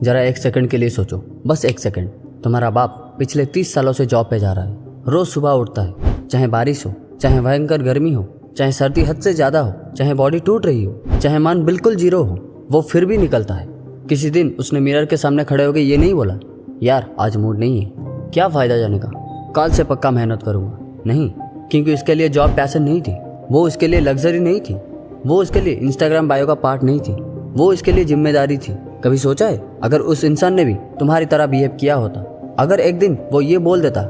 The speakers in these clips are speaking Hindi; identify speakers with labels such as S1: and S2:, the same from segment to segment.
S1: जरा एक सेकंड के लिए सोचो, बस एक सेकंड। तुम्हारा बाप पिछले 30 सालों से जॉब पे जा रहा है। रोज सुबह उठता है, चाहे बारिश हो, चाहे भयंकर गर्मी हो, चाहे सर्दी हद से ज्यादा हो, चाहे बॉडी टूट रही हो, चाहे मन बिल्कुल जीरो हो, वो फिर भी निकलता है। किसी दिन उसने मिरर के सामने खड़े होकर ये नहीं बोला, यार आज मूड नहीं है, क्या फायदा जाने का, कल से पक्का मेहनत करूंगा। नहीं, क्योंकि उसके लिए जॉब पैशन नहीं थी, वो उसके लिए लग्जरी नहीं थी, वो उसके लिए इंस्टाग्राम बायो का पार्ट नहीं थी, वो इसके लिए जिम्मेदारी थी। कभी सोचा है अगर उस इंसान ने भी तुम्हारी तरह बिहेव किया होता, अगर एक दिन वो ये बोल देता,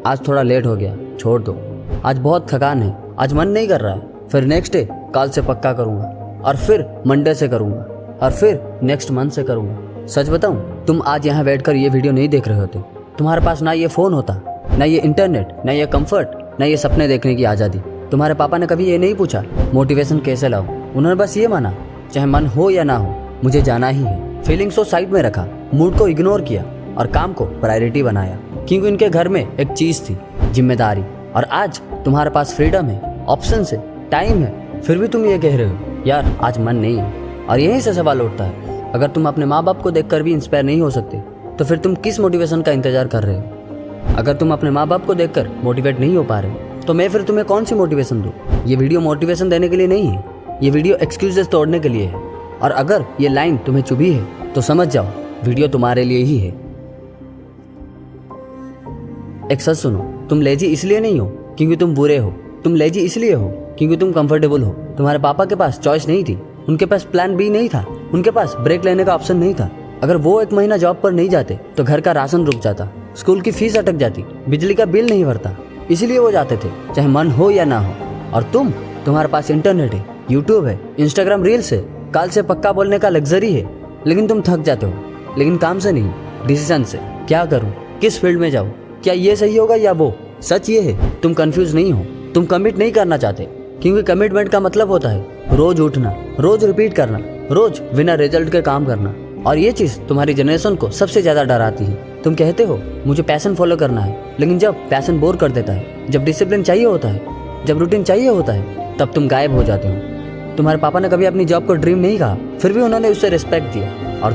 S1: आज थोड़ा लेट हो गया, छोड़ दो, आज बहुत थकान है, आज मन नहीं कर रहा है, फिर नेक्स्ट डे कल से पक्का करूंगा, और फिर मंडे से करूंगा, और फिर नेक्स्ट मंथ से करूंगा। सच बताऊं, तुम आज यहाँ बैठकर ये वीडियो नहीं देख रहे होते, तुम्हारे पास ना ये फोन होता, ना ये इंटरनेट, ना ये कंफर्ट, ना ये सपने देखने की आज़ादी। तुम्हारे पापा ने कभी ये नहीं पूछा मोटिवेशन कैसे लाऊं, उन्होंने बस ये माना चाहे मन हो या ना हो मुझे जाना ही है। फीलिंग्स को साइड में रखा, मूड को इग्नोर किया और काम को प्रायोरिटी बनाया, क्योंकि उनके घर में एक चीज थी, जिम्मेदारी। और आज तुम्हारे पास फ्रीडम है, ऑप्शन है, टाइम है, फिर भी तुम ये कह रहे हो यार आज मन नहीं है। और यहीं से सवाल उठता है, अगर तुम अपने माँ बाप को देखकर भी इंस्पायर नहीं हो सकते तो फिर तुम किस मोटिवेशन का इंतजार कर रहे हो। अगर तुम अपने माँ बाप को देखकर मोटिवेट नहीं हो पा रहे तो मैं फिर तुम्हें कौन सी मोटिवेशन दूँ। ये वीडियो मोटिवेशन देने के लिए नहीं है, ये वीडियो एक्सक्यूजेस तोड़ने के लिए है। और अगर ये लाइन तुम्हें चुभी है तो समझ जाओ वीडियो तुम्हारे लिए ही है। एक सच सुनो, तुम लेजी इसलिए नहीं हो क्योंकि तुम बुरे हो, तुम लेजी इसलिए हो क्योंकि तुम कंफर्टेबल हो। तुम्हारे पापा के पास चॉइस नहीं थी, उनके पास प्लान बी नहीं था, उनके पास ब्रेक लेने का ऑप्शन नहीं था। अगर वो एक महीना जॉब पर नहीं जाते तो घर का राशन रुक जाता, स्कूल की फीस अटक जाती, बिजली का बिल नहीं भरता, इसलिए वो जाते थे चाहे मन हो या ना हो। और तुम्हारे पास इंटरनेट है, यूट्यूब है, इंस्टाग्राम रील्स है, कल से पक्का बोलने का लग्जरी है, लेकिन तुम थक जाते हो, लेकिन काम से नहीं, डिसीजन से। क्या करूं, किस फील्ड में जाऊं, क्या ये सही होगा या वो। सच ये है तुम कंफ्यूज नहीं हो, तुम कमिट नहीं करना चाहते, क्योंकि कमिटमेंट का मतलब होता है रोज उठना, रोज रिपीट करना, रोज बिना रिजल्ट के काम करना। और ये चीज तुम्हारी जनरेशन को सबसे ज्यादा डराती है। तुम कहते हो मुझे पैशन फॉलो करना है, लेकिन जब पैशन बोर कर देता है, जब डिसिप्लिन चाहिए होता है, जब रूटीन चाहिए होता है, तब तुम गायब हो जाते हो। तुम्हारे पापा ने कभी अपनी जॉब को ड्रीम नहीं कहा, फिर भी उन्होंने उससे रिस्पेक्ट दिया। और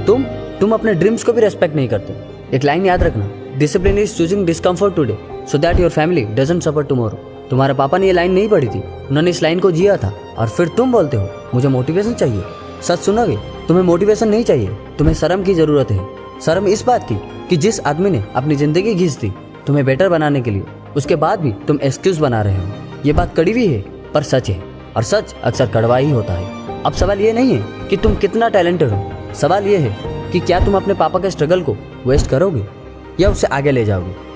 S1: तुम अपने ड्रीम्स को भी रिस्पेक्ट नहीं करते। एक लाइन याद रखना, discipline is choosing discomfort today so that your family doesn't suffer tomorrow. तुम्हारे पापा ने ये लाइन नहीं पढ़ी थी, उन्होंने इस लाइन को जिया था। और फिर तुम बोलते हो मुझे मोटिवेशन चाहिए। सच सुनोगे, तुम्हें मोटिवेशन नहीं चाहिए, तुम्हें शर्म की जरूरत है। शर्म इस बात की कि जिस आदमी ने अपनी जिंदगी घिस दी तुम्हें बेटर बनाने के लिए, उसके बाद भी तुम एक्सक्यूज बना रहे हो। ये बात कड़वी है पर सच है, और सच अक्सर कड़वा ही होता है। अब सवाल ये नहीं है कि तुम कितना टैलेंटेड हो, सवाल ये है कि क्या तुम अपने पापा के स्ट्रगल को वेस्ट करोगे या उसे आगे ले जाओगे।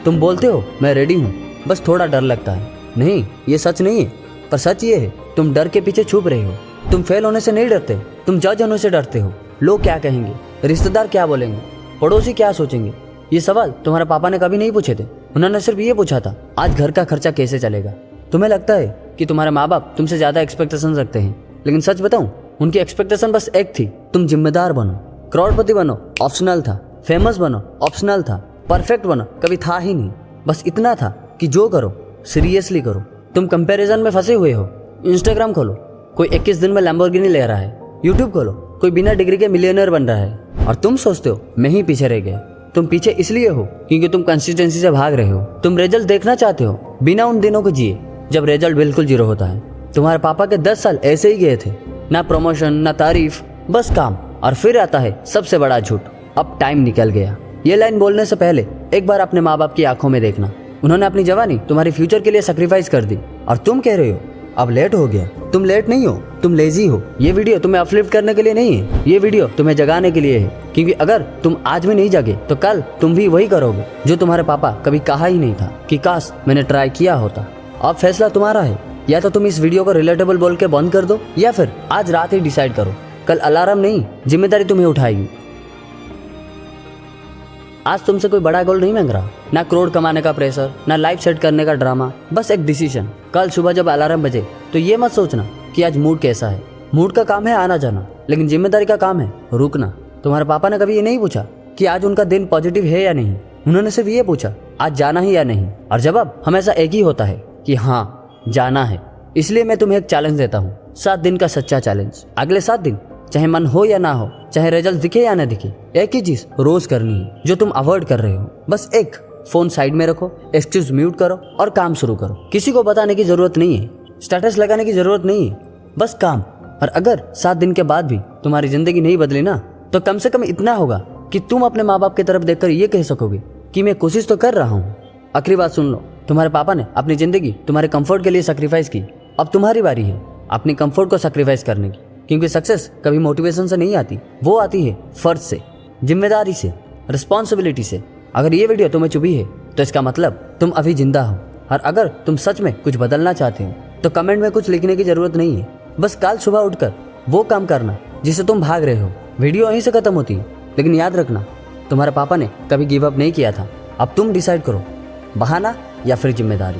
S1: तुम बोलते हो मैं रेडी हूँ, बस थोड़ा डर लगता है। नहीं, ये सच नहीं है, पर सच ये है तुम डर के पीछे छुप रहे हो। तुम फेल होने से नहीं डरते, तुम जज होने से डरते हो। लोग क्या कहेंगे, रिश्तेदार क्या बोलेंगे, पड़ोसी क्या सोचेंगे। ये सवाल तुम्हारे पापा ने कभी नहीं पूछे थे, उन्होंने सिर्फ ये पूछा था आज घर का खर्चा कैसे चलेगा। तुम्हें लगता है कि तुम्हारे माँ बाप तुमसे ज्यादा एक्सपेक्टेशन रखते हैं, लेकिन सच बताऊं, उनकी एक्सपेक्टेशन बस एक थी, तुम जिम्मेदार बनो, करोड़पति बनो, ऑप्शनल था, फेमस बनो, ऑप्शनल था, परफेक्ट बनो, कभी था ही नहीं। बस इतना था कि जो करो सीरियसली करो। तुम कंपैरिजन में फंसे हुए हो। इंस्टाग्राम खोलो, कोई 21 दिन में लैम्बोर्गिनी ले रहा है। यूट्यूब खोलो, कोई बिना डिग्री के मिलियनर बन रहा है, और तुम सोचते हो मैं ही पीछे रह गया। तुम पीछे इसलिए हो क्योंकि तुम कंसिस्टेंसी से भाग रहे हो। तुम रिजल्ट देखना चाहते हो, बिना उन दिनों को जिए जब रिजल्ट बिल्कुल जीरो होता है। तुम्हारे पापा के 10 साल ऐसे ही गए थे, ना प्रमोशन ना तारीफ, बस काम। और फिर आता है सबसे बड़ा झूठ, अब टाइम निकल गया। ये लाइन बोलने से पहले एक बार अपने माँ बाप की आंखों में देखना। उन्होंने अपनी जवानी तुम्हारी फ्यूचर के लिए सैक्रिफाइस कर दी, और तुम कह रहे हो अब लेट हो गया। तुम लेट नहीं हो, तुम लेजी हो। ये वीडियो तुम्हें अपलिफ्ट करने के लिए नहीं है, ये वीडियो तुम्हें जगाने के लिए है। क्योंकि अगर तुम आज भी नहीं जागे तो कल तुम भी वही करोगे जो तुम्हारे पापा कभी कहा ही नहीं था कि काश मैंने ट्राई किया होता। अब फैसला तुम्हारा है, या तो तुम इस वीडियो को रिलेटेबल बोल के बंद कर दो, या फिर आज रात ही डिसाइड करो। कल अलार्म नहीं, जिम्मेदारी तुम्हें उठाएगी। आज तुमसे कोई बड़ा गोल नहीं मांग रहा, ना करोड़ कमाने का प्रेशर, ना लाइफ सेट करने का ड्रामा, बस एक डिसीजन। कल सुबह जब अलार्म बजे तो ये मत सोचना कि आज मूड कैसा है। मूड का काम है आना जाना, लेकिन जिम्मेदारी का काम है रुकना। तुम्हारे पापा ने कभी ये नहीं पूछा कि आज उनका दिन पॉजिटिव है या नहीं, उन्होंने सिर्फ ये पूछा आज जाना ही या नहीं। और जवाब हमेशा एक ही होता है कि हाँ जाना है। इसलिए मैं तुम्हें एक चैलेंज देता हूँ, 7 दिन का सच्चा चैलेंज। अगले 7 दिन चाहे मन हो या ना हो, चाहे रिजल्ट दिखे या ना दिखे, एक ही चीज रोज करनी है जो तुम अवॉइड कर रहे हो। बस एक, फोन साइड में रखो, एक्सक्यूज म्यूट करो और काम शुरू करो। किसी को बताने की जरूरत नहीं है, स्टेटस लगाने की जरूरत नहीं है, बस काम। और अगर 7 दिन के बाद भी तुम्हारी जिंदगी नहीं बदली ना, तो कम से कम इतना होगा कि तुम अपने माँ बाप की तरफ देखकर ये कह सकोगे कि मैं कोशिश तो कर रहा हूँ। आखिरी बात सुन लो, तुम्हारे पापा ने अपनी जिंदगी तुम्हारे कंफर्ट के लिए सैक्रिफाइस की। अब तुम्हारी बारी है अपनी कंफर्ट को सैक्रिफाइस करने की, क्योंकि सक्सेस कभी मोटिवेशन से नहीं आती, वो आती है फर्ज से, जिम्मेदारी से, रिस्पॉन्सिबिलिटी से। अगर ये वीडियो तुम्हें चुभी है तो इसका मतलब तुम अभी जिंदा हो। और अगर तुम सच में कुछ बदलना चाहते हो तो कमेंट में कुछ लिखने की जरूरत नहीं है, बस कल सुबह उठकर वो काम करना जिसे तुम भाग रहे हो। वीडियो यहीं से खत्म होती है, लेकिन याद रखना तुम्हारे पापा ने कभी गिव अप नहीं किया था। अब तुम डिसाइड करो, बहाना या फिर जिम्मेदारी।